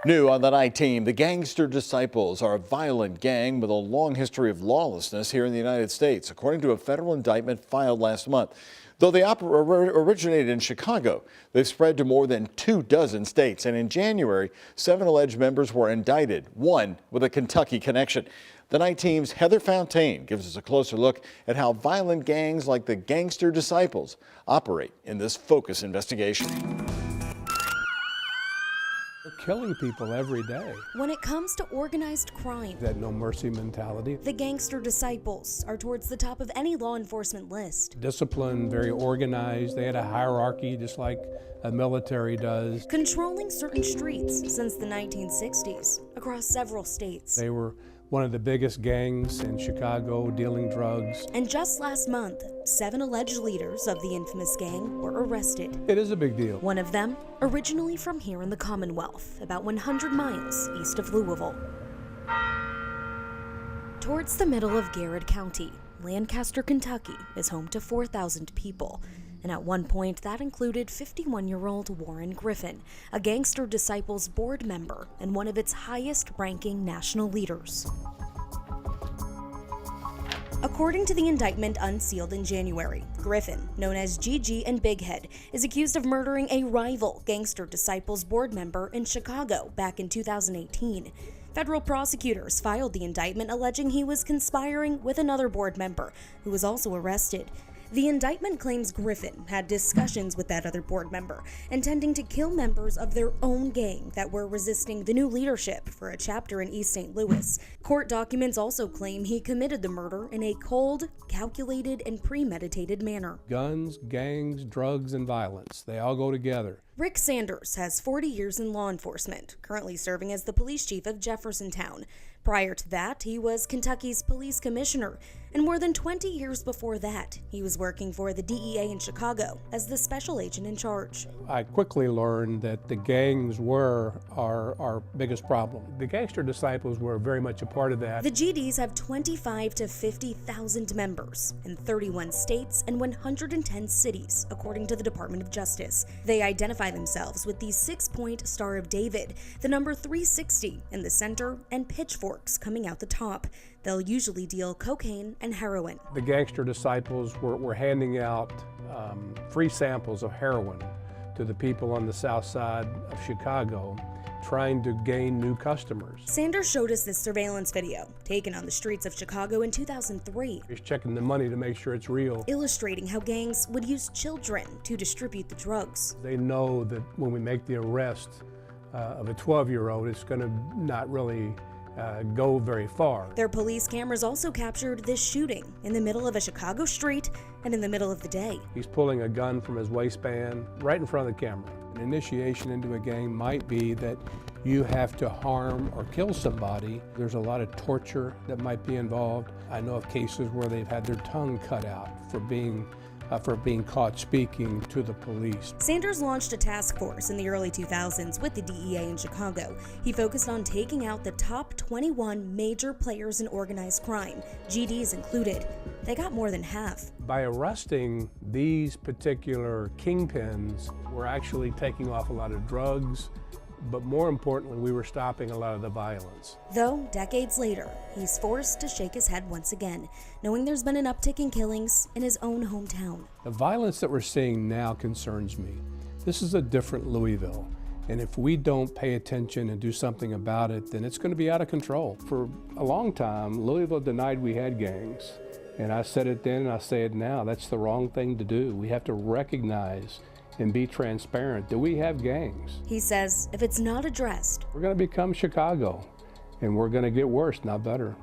New on the night team, the Gangster Disciples are a violent gang with a long history of lawlessness here in the United States, according to a federal indictment filed last month. Though they originated in Chicago, they've spread to more than 24 states. And in January, 7 alleged members were indicted, one with a Kentucky connection. The night team's Heather Fontaine gives us a closer look at how violent gangs like the Gangster Disciples operate in this focus investigation. They're killing people every day. When it comes to organized crime, That no mercy mentality. the Gangster Disciples are towards the top of any law enforcement list. Discipline, very organized. They had a hierarchy just like a military does. Controlling certain streets since the 1960s across several states. They were one of the biggest gangs in Chicago, dealing drugs. And just last month, 7 alleged leaders of the infamous gang were arrested. It is a big deal. One of them, originally from here in the Commonwealth, about 100 miles east of Louisville. Towards the middle of Garrett County, Lancaster, Kentucky is home to 4,000 people. And at one point, that included 51-year-old Warren Griffin, a Gangster Disciples board member and one of its highest-ranking national leaders. According to the indictment unsealed in January, Griffin, known as GG and Big Head, is accused of murdering a rival Gangster Disciples board member in Chicago back in 2018. Federal prosecutors filed the indictment alleging he was conspiring with another board member, who was also arrested. The indictment claims Griffin had discussions with that other board member, intending to kill members of their own gang that were resisting the new leadership for a chapter in East St. Louis. Court documents also claim he committed the murder in a cold, calculated, and premeditated manner. Guns, gangs, drugs, and violence, they all go together. Rick Sanders has 40 years in law enforcement, currently serving as the police chief of Jeffersontown. Prior to that, he was Kentucky's police commissioner, and more than 20 years before that, he was working for the DEA in Chicago as the special agent in charge. I quickly learned that the gangs were our biggest problem. The Gangster Disciples were very much a part of that. The GDs have 25 to 50,000 members in 31 states and 110 cities, according to the Department of Justice. They identify themselves with the 6-point Star of David, the number 360 in the center, and pitchforks coming out the top. They'll usually deal cocaine and heroin. The Gangster Disciples were handing out free samples of heroin to the people on the south side of Chicago, trying to gain new customers. Sanders showed us this surveillance video, taken on the streets of Chicago in 2003. He's checking the money to make sure it's real. Illustrating how gangs would use children to distribute the drugs. They know that when we make the arrest of a 12-year-old, it's going to not really go very far. Their police cameras also captured this shooting in the middle of a Chicago street and in the middle of the day. He's pulling a gun from his waistband right in front of the camera. An initiation into a gang might be that you have to harm or kill somebody. There's a lot of torture that might be involved. I know of cases where they've had their tongue cut out for being caught speaking to the police. Sanders launched a task force in the early 2000s with the DEA in Chicago. He focused on taking out the top 21 major players in organized crime, GDs included. They got more than half. By arresting these particular kingpins, we're actually taking off a lot of drugs, but more importantly, we were stopping a lot of the violence. Though, decades later, he's forced to shake his head once again, knowing there's been an uptick in killings in his own hometown. The violence that we're seeing now concerns me. This is a different Louisville, and if we don't pay attention and do something about it, then it's going to be out of control. For a long time, Louisville denied we had gangs, and I said it then and I say it now. That's the wrong thing to do. We have to recognize and be transparent that we have gangs. He says if it's not addressed, we're going to become Chicago, and we're going to get worse, not better.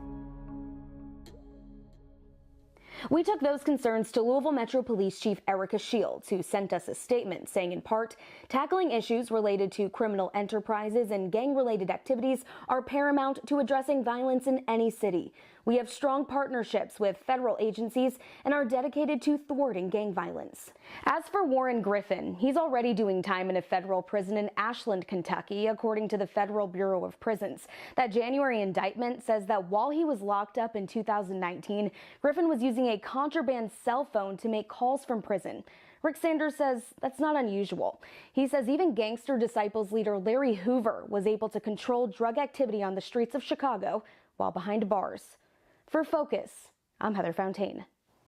We took those concerns to Louisville Metro Police Chief Erica Shields, who sent us a statement saying, in part, tackling issues related to criminal enterprises and gang-related activities are paramount to addressing violence in any city. We have strong partnerships with federal agencies and are dedicated to thwarting gang violence. As for Warren Griffin, he's already doing time in a federal prison in Ashland, Kentucky, according to the Federal Bureau of Prisons. That January indictment says that while he was locked up in 2019, Griffin was using a contraband cell phone to make calls from prison. Rick Sanders says that's not unusual. He says even Gangster Disciples leader Larry Hoover was able to control drug activity on the streets of Chicago while behind bars. For Focus, I'm Heather Fontaine.